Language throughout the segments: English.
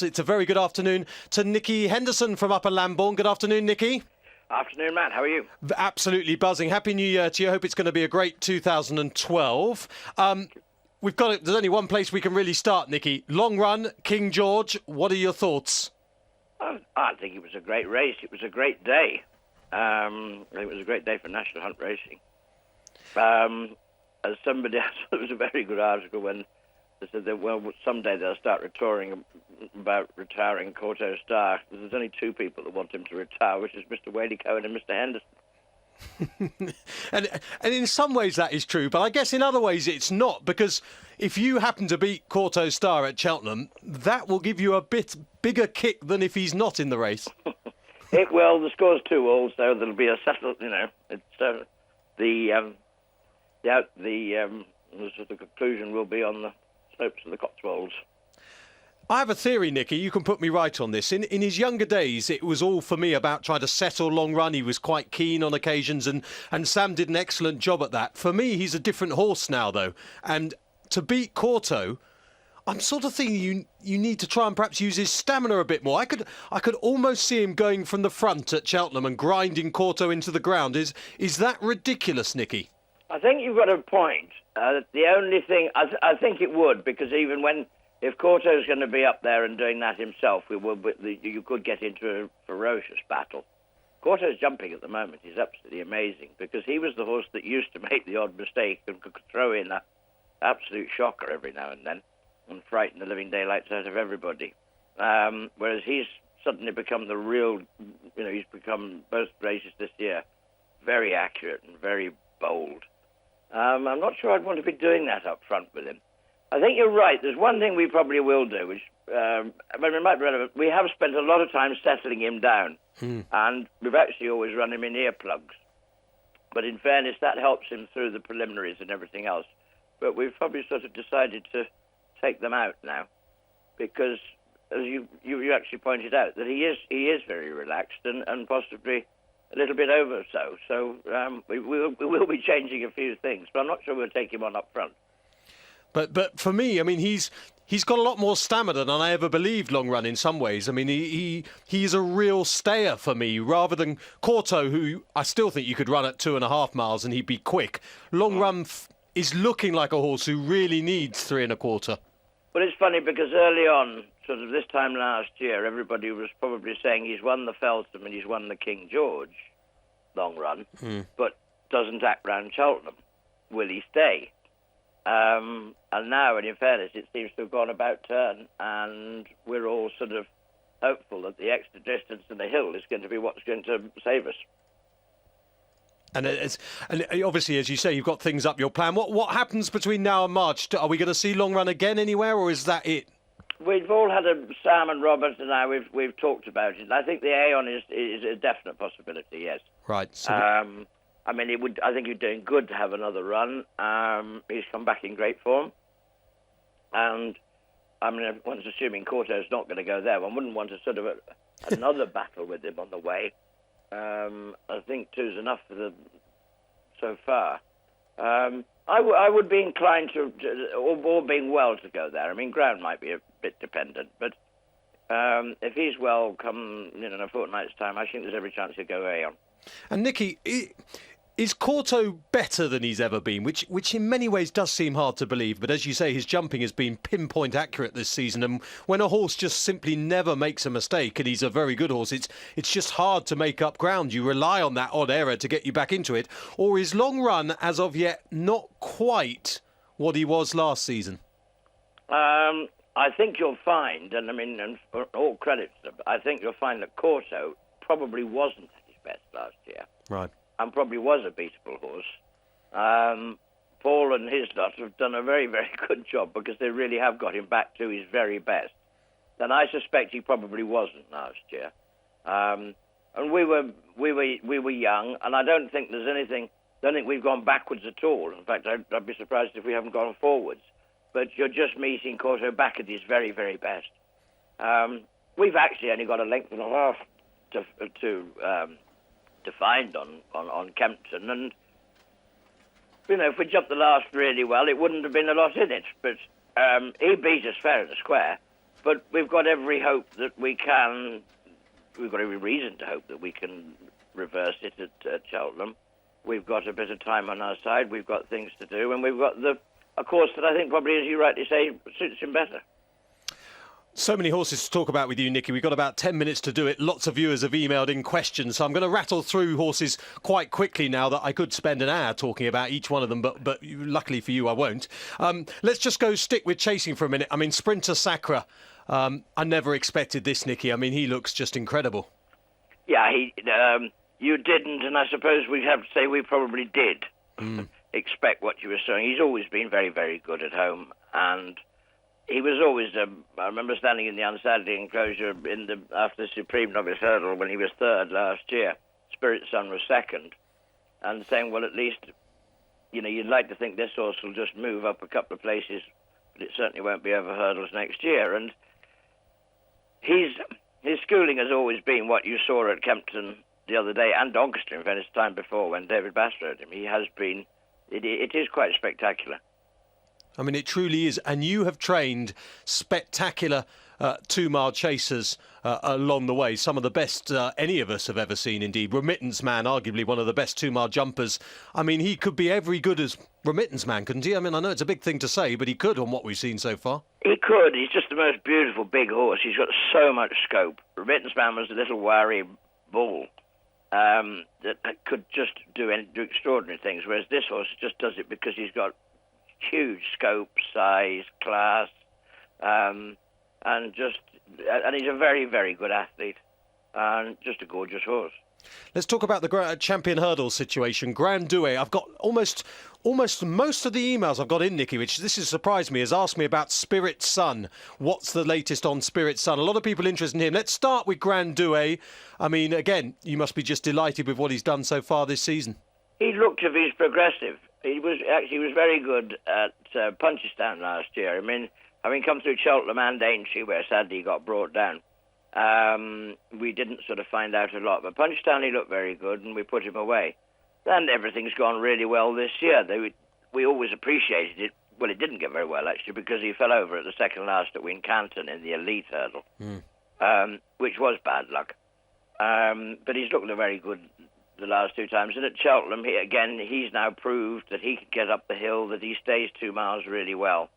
It's a very good afternoon to Nicky Henderson from Upper Lambourne. Good afternoon, Nicky. Afternoon, Matt. How are you? Absolutely buzzing. Happy New Year to you. I hope it's going to be a great 2012. There's only one place we can really start, Nicky. Long run, King George. What are your thoughts? I think it was a great race. It was a great day. I think it was a great day for National Hunt racing. As somebody else, it was a very good article when they said that, well, someday they'll start retiring Corto Star. There's only two people that want him to retire, which is Mr. Wadey Cohen and Mr. Henderson. and in some ways that is true, but I guess in other ways it's not, because if you happen to beat Corto Star at Cheltenham, that will give you a bit bigger kick than if he's not in the race. It will. The score's 2-2, so there'll be a settled. It's the conclusion will be on the slopes of the Cotswolds. I have a theory, Nicky, you can put me right on this. In his younger days, it was all for me about trying to settle long run. He was quite keen on occasions, and Sam did an excellent job at that. For me, he's a different horse now, though. And to beat Corto, I'm sort of thinking you need to try and perhaps use his stamina a bit more. I could almost see him going from the front at Cheltenham and grinding Corto into the ground. Is that ridiculous, Nicky? I think you've got a point. The only thing, I think it would, because if Corto's going to be up there and doing that himself, you could get into a ferocious battle. Corto's jumping at the moment. He's absolutely amazing, because he was the horse that used to make the odd mistake and could throw in an absolute shocker every now and then and frighten the living daylights out of everybody. Whereas he's suddenly become the real, he's become, both races this year, very accurate and very bold. I'm not sure I'd want to be doing that up front with him. I think you're right. There's one thing we probably will do, which it might be relevant. We have spent a lot of time settling him down, and we've actually always run him in earplugs. But in fairness, that helps him through the preliminaries and everything else. But we've probably sort of decided to take them out now, because, as you actually pointed out, that he is very relaxed and possibly a little bit over so. So we will be changing a few things, but I'm not sure we'll take him on up front. But for me, I mean, he's got a lot more stamina than I ever believed long run in some ways. I mean, he's a real stayer for me, rather than Corto, who I still think you could run at 2.5 miles and he'd be quick. Long run is looking like a horse who really needs 3 1/4. Well, it's funny because early on, sort of this time last year, everybody was probably saying he's won the Feltham and he's won the King George long run, but doesn't act round Cheltenham. Will he stay? And now, and in fairness, it seems to have gone about turn, and we're all sort of hopeful that the extra distance and the hill is going to be what's going to save us. And obviously, as you say, you've got things up your plan. What happens between now and March? Are we going to see long run again anywhere, or is that it? We've all had Sam and Robert and I. We've talked about it. I think the Aeon is a definite possibility. Yes. Right. So I mean, I think he's doing good to have another run. He's come back in great form, and I mean, one's assuming Corto's not going to go there. One wouldn't want to sort of another battle with him on the way. I think 2's enough for so far. I would be inclined to, all being well, to go there. I mean, ground might be a bit dependent, but if he's well come in a fortnight's time, I think there's every chance he'll go Aeon. And Nicky, is Corto better than he's ever been? Which in many ways does seem hard to believe, but as you say, his jumping has been pinpoint accurate this season, and when a horse just simply never makes a mistake, and he's a very good horse, it's just hard to make up ground. You rely on that odd error to get you back into it. Or is long run, as of yet, not quite what he was last season? I think you'll find, and I mean, and for all credit to them, I think you'll find that Corto probably wasn't at his best last year. Right. And probably was a beatable horse. Paul and his lot have done a very, very good job, because they really have got him back to his very best. And I suspect he probably wasn't last year. And we were young, and I don't think there's anything. Don't think we've gone backwards at all. In fact, I'd be surprised if we haven't gone forwards. But you're just meeting Corto back at his very, very best. We've actually only got a length and a half to find on Kempton, and if we jumped the last really well, it wouldn't have been a lot in it. But he beat us fair and square. But we've got every hope that we can. We've got every reason to hope that we can reverse it at Cheltenham. We've got a bit of time on our side. We've got things to do, and we've got a course that I think probably, as you rightly say, suits him better. So many horses to talk about with you, Nicky. We've got about 10 minutes to do it. Lots of viewers have emailed in questions, so I'm going to rattle through horses quite quickly now that I could spend an hour talking about each one of them, but luckily for you, I won't. Let's just stick with chasing for a minute. I mean, Sprinter Sacre, I never expected this, Nicky. I mean, he looks just incredible. Yeah, you didn't, and I suppose we have to say we probably did expect what you were saying. He's always been very, very good at home, and he was always. I remember standing in the Untitled enclosure after the Supreme Novice Hurdle when he was third last year. Spirit Sun was second, and saying, well, at least, you'd like to think this horse will just move up a couple of places, but it certainly won't be over hurdles next year. And his schooling has always been what you saw at Kempton the other day, and Doncaster, in fairness, time before when David Bass rode him. He has been. It is quite spectacular. I mean, it truly is. And you have trained spectacular 2-mile chasers along the way. Some of the best any of us have ever seen, indeed. Remittance Man, arguably one of the best 2-mile jumpers. I mean, he could be every good as Remittance Man, couldn't he? I mean, I know it's a big thing to say, but he could on what we've seen so far. He could. He's just the most beautiful big horse. He's got so much scope. Remittance Man was a little wiry bull that could just do extraordinary things, whereas this horse just does it because he's got huge scope, size, class, and he's a very, very good athlete, and just a gorgeous horse. Let's talk about the champion hurdle situation. Grand Douay. I've got almost most of the emails I've got in, Nicky, which this has surprised me, has asked me about Spirit Sun. What's the latest on Spirit Sun? A lot of people interested in him. Let's start with Grand Douay. I mean, again, you must be just delighted with what he's done so far this season. He looked as if he's progressive. He was very good at Punchestown last year. I mean, having come through Cheltenham and Aintree, where sadly he got brought down, we didn't sort of find out a lot. But Punchestown, he looked very good, and we put him away. And everything's gone really well this year. We always appreciated it. Well, it didn't get very well, actually, because he fell over at the second last at Wincanton in the elite hurdle, which was bad luck. But he's looked very good the last 2 times. And at Cheltenham, he's now proved that he could get up the hill, that he stays 2 miles really well.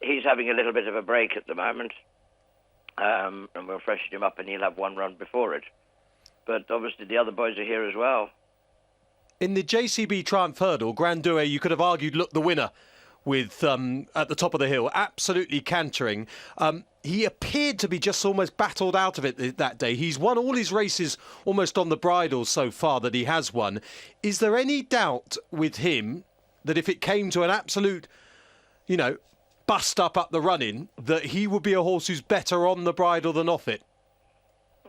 He's having a little bit of a break at the moment, and we'll freshen him up, and he'll have 1 run before it. But obviously the other boys are here as well. In the JCB Triumph Hurdle, Grand Douay, you could have argued, looked the winner with at the top of the hill, absolutely cantering. He appeared to be just almost battled out of it that day. He's won all his races almost on the bridle so far that he has won. Is there any doubt with him that if it came to an absolute, bust up the running, that he would be a horse who's better on the bridle than off it?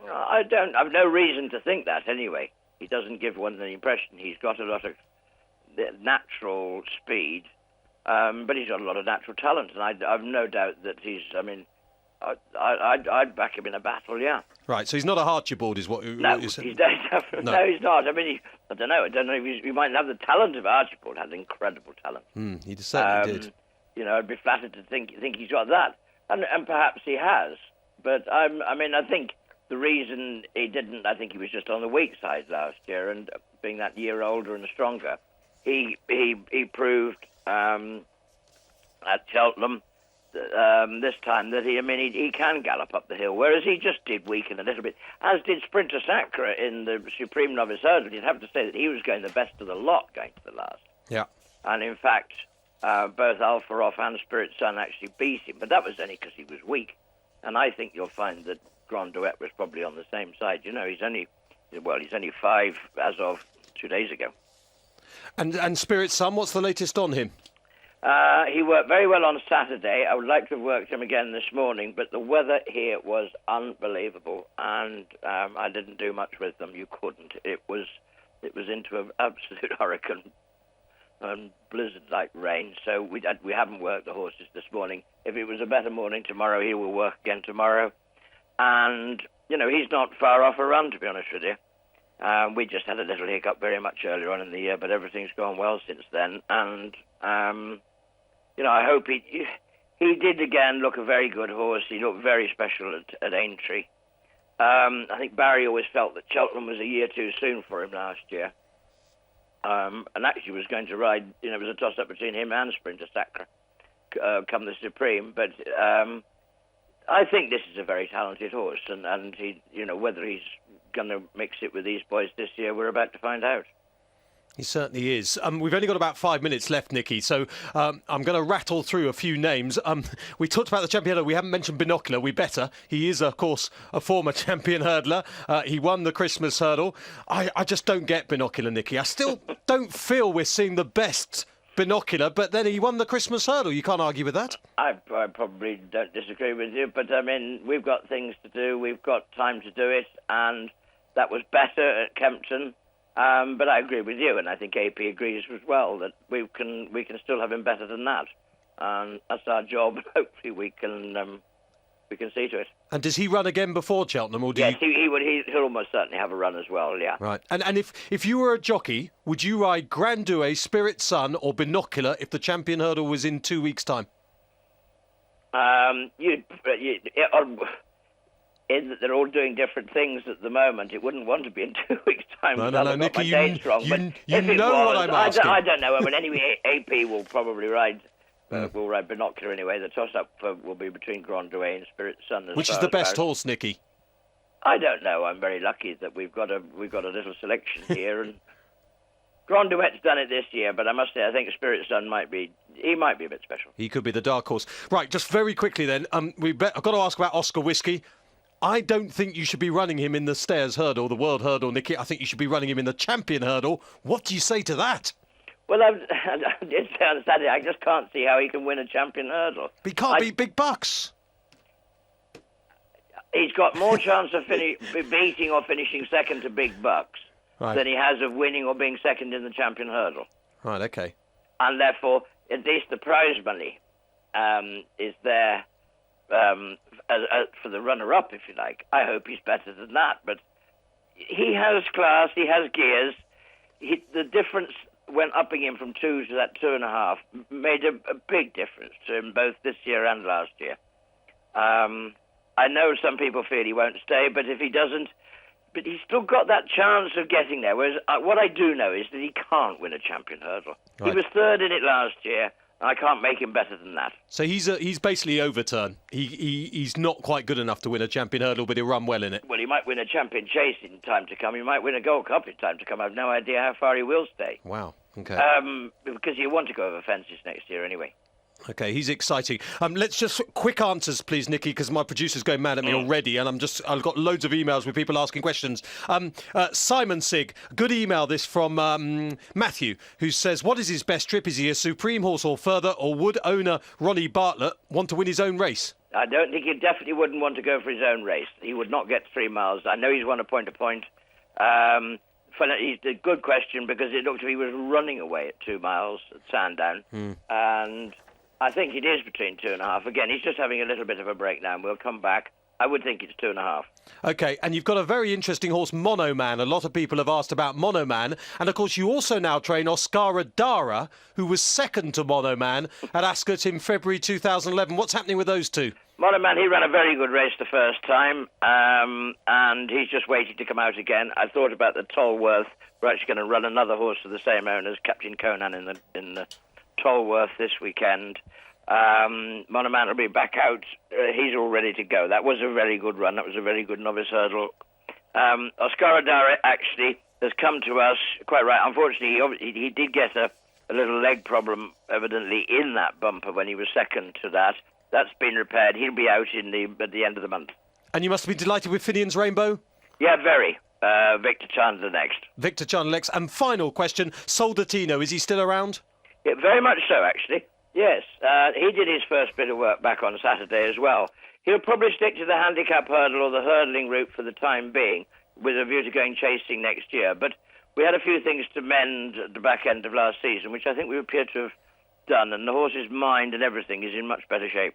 I've no reason to think that anyway. He doesn't give one the impression. He's got a lot of natural speed, but he's got a lot of natural talent, and I've no doubt that he's. I mean, I'd back him in a battle, yeah. Right, so he's not a Archibald, is what you're saying? No, he's not. I mean, I don't know if he might have the talent of Archibald. Has incredible talent. He certainly did. I'd be flattered to think he's got that, and perhaps he has. But I think the reason he didn't, I think he was just on the weak side last year, and being that year older and stronger, he proved at Cheltenham this time that he can gallop up the hill, whereas he just did weaken a little bit, as did Sprinter Sacre in the Supreme Novice Hurdle. You'd have to say that he was going the best of the lot going to the last. Yeah. And in fact, both Alpha Off and Spirit Sun actually beat him, but that was only because he was weak. And I think you'll find that Grand Duet was probably on the same side. He's only 5 as of 2 days ago. And Spirit Sun, what's the latest on him? He worked very well on Saturday. I would like to have worked him again this morning, but the weather here was unbelievable, and I didn't do much with them. You couldn't. It was into an absolute hurricane and blizzard-like rain. So we haven't worked the horses this morning. If it was a better morning tomorrow, he will work again tomorrow. And he's not far off a run, to be honest with you. We just had a little hiccup very much earlier on in the year, but everything's gone well since then. And I hope He did again look a very good horse. He looked very special at Aintree. I think Barry always felt that Cheltenham was a year too soon for him last year. And actually was going to ride, it was a toss-up between him and Sprinter Sacre come the Supreme. But I think this is a very talented horse. And he, whether he's going to mix it with these boys this year, we're about to find out. He certainly is. We've only got about 5 minutes left, Nicky, so I'm going to rattle through a few names. We talked about the champion hurdler. We haven't mentioned Binocular. We better. He is, of course, a former champion hurdler. He won the Christmas hurdle. I just don't get Binocular, Nicky. I still don't feel we're seeing the best Binocular, but then he won the Christmas hurdle. You can't argue with that. I probably don't disagree with you, but, we've got things to do. We've got time to do it, and that was better at Kempton. But I agree with you, and I think AP agrees as well, that we can still have him better than that. That's our job. Hopefully we can see to it. And does he run again before Cheltenham? Or yes, he would. He'll almost certainly have a run as well, yeah. Right. And if you were a jockey, would you ride Grand Douay, Spirit Sun or Binocular if the champion hurdle was in 2 weeks' time? In that they're all doing different things at the moment. It wouldn't want to be in 2 weeks' time. No, Nicky, you know what I'm asking. I don't know. Anyway, AP will probably ride. Will ride Binocular anyway. The toss-up will be between Grand Douay and Spirit Sun. Which is the best horse, Nicky? I don't know. I'm very lucky that we've got a little selection here, and Grand Duet's done it this year. But I must say, I think Spirit Sun might be a bit special. He could be the dark horse. Right. Just very quickly then. I've got to ask about Oscar Whiskey. I don't think you should be running him in the Stairs Hurdle, the World Hurdle, Nicky. I think you should be running him in the Champion Hurdle. What do you say to that? Well, I did say on Saturday, I just can't see how he can win a Champion Hurdle. But he can't beat Big Bucks. He's got more chance of beating or finishing second to Big Bucks than he has of winning or being second in the Champion Hurdle. Right, OK. And therefore, at least the prize money is there for the runner-up, if you like. I hope he's better than that, but he has class, he has gears. The difference when upping him from 2 to that 2.5 made a big difference to him both this year and last year. I know some people feel he won't stay, but if he doesn't, but he's still got that chance of getting there. Whereas what I do know is that he can't win a Champion Hurdle. Right. He was third in it last year. I can't make him better than that. So he's basically overturned. He's not quite good enough to win a Champion Hurdle, but he'll run well in it. Well, he might win a Champion Chase in time to come. He might win a Gold Cup in time to come. I've no idea how far he will stay. Wow. Okay. Because you want to go over fences next year anyway. Okay, he's exciting. Let's just quick answers, please, Nicky, because my producer's going mad at me already, and I've got loads of emails with people asking questions. Simon Sig, good email this from Matthew, who says, what is his best trip? Is he a Supreme horse or further, or would owner Ronnie Bartlett want to win his own race? I don't think he definitely wouldn't want to go for his own race. He would not get 3 miles. I know he's won a point-to-point. It's a good question because it looked as if he was running away at 2 miles at Sandown, and I think it is between 2.5. Again, he's just having a little bit of a breakdown. We'll come back. I would think it's 2.5. OK, and you've got a very interesting horse, Mono Man. A lot of people have asked about Mono Man. And, of course, you also now train Oscar Dara, who was second to Mono Man at Ascot in February 2011. What's happening with those two? Mono Man, he ran a very good race the first time, and he's just waiting to come out again. I thought about the Tolworth. We're actually going to run another horse for the same owners, Captain Conan, in the Tolworth this weekend. Mono Man will be back out. He's all ready to go. That was a very good run. That was a very good novice hurdle. Oscar Dara actually has come to us, quite right. Unfortunately, he did get a little leg problem, evidently, in that bumper when he was second to that. That's been repaired. He'll be out at the end of the month. And you must be delighted with Finian's Rainbow? Yeah, very. Victor Chandler next. Victor Chandler next. And final question, Soldatino, is he still around? Yeah, very much so, actually. Yes. He did his first bit of work back on Saturday as well. He'll probably stick to the handicap hurdle or the hurdling route for the time being, with a view to going chasing next year. But we had a few things to mend at the back end of last season, which I think we appear to have done, and the horse's mind and everything is in much better shape.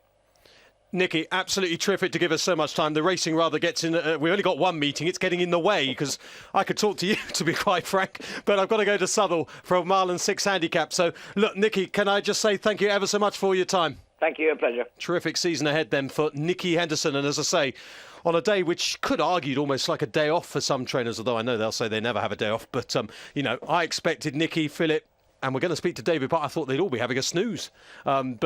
Nicky, absolutely terrific to give us so much time. The racing rather gets in. We've only got one meeting. It's getting in the way because I could talk to you, to be quite frank, but I've got to go to Southall for a mile and 6 handicap. So, look, Nicky, can I just say thank you ever so much for your time? Thank you, a pleasure. Terrific season ahead then for Nicky Henderson. And as I say, on a day which could argued almost like a day off for some trainers, although I know they'll say they never have a day off. But, you know, I expected Nicky, Philip, and we're going to speak to David, but I thought they'd all be having a snooze. But